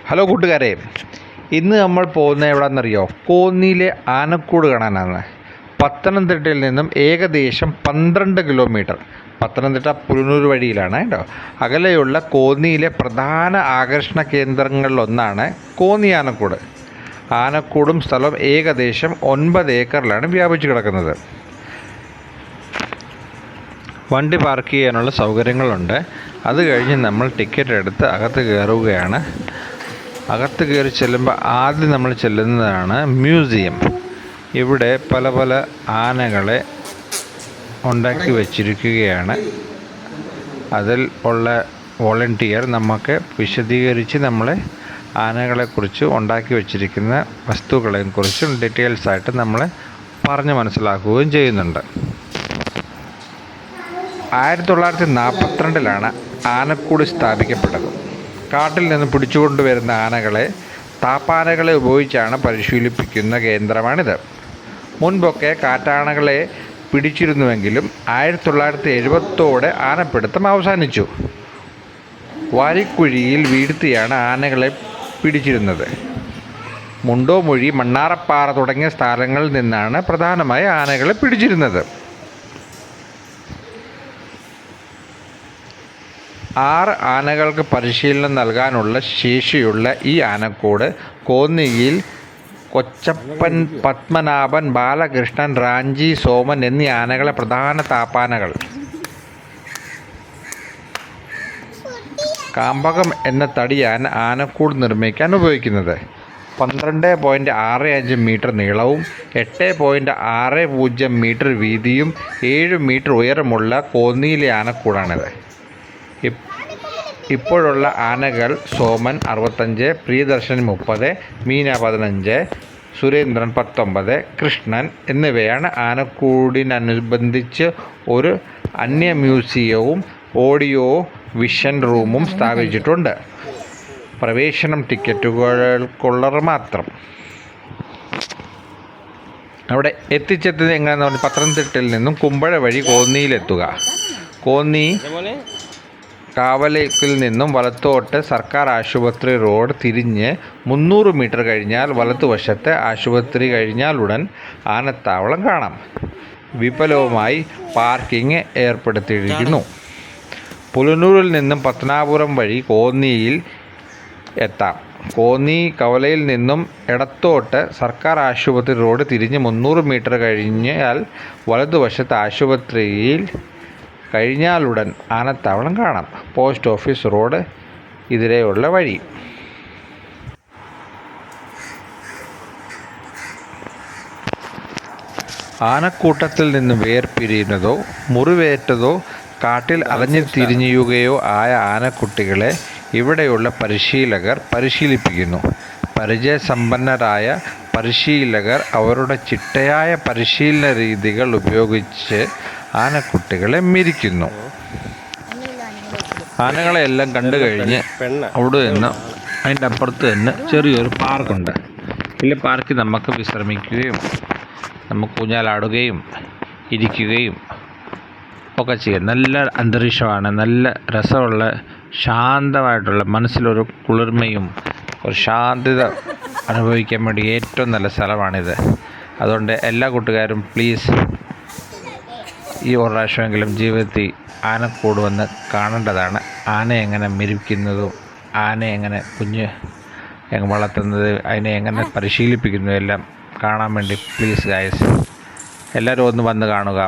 Hello കൂട്ടുകാരെ, ഇന്ന് നമ്മൾ പോകുന്നത് എവിടെയെന്നറിയോ? കോന്നിയിലെ ആനക്കൂട് കാണാനാണ്. പത്തനംതിട്ടയിൽ നിന്നും ഏകദേശം 12 കിലോമീറ്റർ, പത്തനംതിട്ട പുനലൂർ വഴിയിലാണ് കേട്ടോ, അകലെയുള്ള കോന്നിയിലെ പ്രധാന ആകർഷണ കേന്ദ്രങ്ങളിലൊന്നാണ് കോന്നി ആനക്കൂട്. ആനക്കൂടും സ്ഥലം ഏകദേശം 9 ഏക്കറിലാണ് വ്യാപിച്ചു കിടക്കുന്നത്. വണ്ടി പാർക്ക് ചെയ്യാനുള്ള സൗകര്യങ്ങളുണ്ട്. അത് കഴിഞ്ഞ് നമ്മൾ ടിക്കറ്റ് എടുത്ത് അകത്ത് കയറുകയാണ്. അകത്ത് കയറി ചെല്ലുമ്പോൾ ആദ്യം നമ്മൾ ചെല്ലുന്നതാണ് മ്യൂസിയം. ഇവിടെ പല പല ആനകളെ ഉണ്ടാക്കി വച്ചിരിക്കുകയാണ്. അതിൽ ഉള്ള വോളണ്ടിയർ നമുക്ക് വിശദീകരിച്ച് നമ്മളെ ആനകളെക്കുറിച്ച് ഉണ്ടാക്കി വച്ചിരിക്കുന്ന വസ്തുക്കളെക്കുറിച്ചും ഡീറ്റെയിൽസായിട്ട് നമ്മളെ പറഞ്ഞ് മനസ്സിലാക്കുകയും ചെയ്യുന്നുണ്ട്. 1942 ആനക്കൂട് സ്ഥാപിക്കപ്പെട്ടത്. കാട്ടിൽ നിന്ന് പിടിച്ചുകൊണ്ടുവരുന്ന ആനകളെ താപ്പാനകളെ ഉപയോഗിച്ചാണ് പരിശീലിപ്പിക്കുന്ന കേന്ദ്രമാണിത്. മുൻപൊക്കെ കാട്ടാനകളെ പിടിച്ചിരുന്നുവെങ്കിലും 1970 ആനപ്പിടുത്തം അവസാനിച്ചു. വാരിക്കുഴിയിൽ വീഴ്ത്തിയാണ് ആനകളെ പിടിച്ചിരുന്നത്. മുണ്ടോമൊഴി, മണ്ണാറപ്പാറ തുടങ്ങിയ സ്ഥലങ്ങളിൽ നിന്നാണ് പ്രധാനമായി ആനകളെ പിടിച്ചിരുന്നത്. 6 ആനകൾക്ക് പരിശീലനം നൽകാനുള്ള ശേഷിയുള്ള ഈ ആനക്കൂട് കോന്നിയിൽ കൊച്ചപ്പൻ, പത്മനാഭൻ, ബാലകൃഷ്ണൻ, റാഞ്ചി, സോമൻ എന്നീ ആനകളെ പ്രധാന താപ്പാനകൾ. കാമ്പകം എന്ന തടിയാണ് ആനക്കൂട് നിർമ്മിക്കാൻ ഉപയോഗിക്കുന്നത്. 12.65 മീറ്റർ നീളവും 8.60 മീറ്റർ വീതിയും 7 മീറ്റർ ഉയരമുള്ള കോന്നിയിലെ ആനക്കൂടാണിത്. ഇപ്പോഴുള്ള ആനകൾ സോമൻ 65, പ്രിയദർശൻ 30, മീന 15, സുരേന്ദ്രൻ 19, കൃഷ്ണൻ എന്നിവയാണ്. ആനക്കൂടിനനുബന്ധിച്ച് ഒരു അന്യ മ്യൂസിയവും ഓഡിയോ വിഷൻ റൂമും സ്ഥാപിച്ചിട്ടുണ്ട്. പ്രവേശനം ടിക്കറ്റുകൾക്കുള്ളവർ മാത്രം. അവിടെ എത്തിച്ചെത്തുന്നത് എങ്ങനെയാണെന്ന് പറഞ്ഞാൽ പത്തനംതിട്ടയിൽ നിന്നും കുമ്പഴ വഴി കോന്നിയിലെത്തുക. കോന്നി കാവലേക്കിൽ നിന്നും വലത്തോട്ട് സർക്കാർ ആശുപത്രി റോഡ് തിരിഞ്ഞ് 300 മീറ്റർ കഴിഞ്ഞാൽ വലതുവശത്ത് ആശുപത്രി കഴിഞ്ഞാലുടൻ ആനത്താവളം കാണാം. വിപുലവുമായി പാർക്കിംഗ് ഏർപ്പെടുത്തിയിരിക്കുന്നു. പുനലൂരിൽ നിന്നും പത്തനാപുരം വഴി കോന്നിയിൽ എത്താം. കോന്നി കവലയിൽ നിന്നും ഇടത്തോട്ട് സർക്കാർ ആശുപത്രി റോഡ് തിരിഞ്ഞ് 300 മീറ്റർ കഴിഞ്ഞാൽ വലതുവശത്ത് ആശുപത്രിയിൽ കഴിഞ്ഞാലുടൻ ആനത്താവളം കാണാം. പോസ്റ്റ് ഓഫീസ് റോഡ് ഇതിലെയുള്ള വഴി. ആനക്കൂട്ടത്തിൽ നിന്ന് വേർപിരിയുന്നതോ മുറിവേറ്റതോ കാട്ടിൽ അലഞ്ഞു തിരിഞ്ഞുകയോ ആയ ആനക്കുട്ടികളെ ഇവിടെയുള്ള പരിശീലകർ പരിശീലിപ്പിക്കുന്നു. പരിചയസമ്പന്നരായ പരിശീലകർ അവരുടെ ചിട്ടയായ പരിശീലന രീതികൾ ഉപയോഗിച്ച് ആനക്കുട്ടികളെ മെരിക്കുന്നു. ആനകളെയെല്ലാം കണ്ടു കഴിഞ്ഞ് അവിടെ നിന്ന് അതിൻ്റെ അപ്പുറത്ത് തന്നെ ചെറിയൊരു പാർക്കുണ്ട്. ഈ പാർക്കിൽ നമുക്ക് വിശ്രമിക്കുകയും നമുക്ക് ഊഞ്ഞാലാടുകയും ഇരിക്കുകയും ഒക്കെ ചെയ്യാം. നല്ല അന്തരീക്ഷമാണ്, നല്ല രസമുള്ള ശാന്തമായിട്ടുള്ള മനസ്സിലൊരു കുളിർമയും ഒരു ശാന്തത അനുഭവിക്കാൻ വേണ്ടി ഏറ്റവും നല്ല സ്ഥലമാണിത്. അതുകൊണ്ട് എല്ലാ കൂട്ടുകാരും പ്ലീസ് ഈ ഒരു പ്രാവശ്യമെങ്കിലും ജീവിതത്തിൽ ആനക്കൂട് വന്ന് കാണേണ്ടതാണ്. ആന എങ്ങനെ മെരിക്കുന്നതും ആന എങ്ങനെ വളർത്തുന്നത്, അതിനെ എങ്ങനെ പരിശീലിപ്പിക്കുന്നതും എല്ലാം കാണാൻ വേണ്ടി പ്ലീസ് ഗായ്സ് എല്ലാവരും ഒന്ന് വന്ന് കാണുക.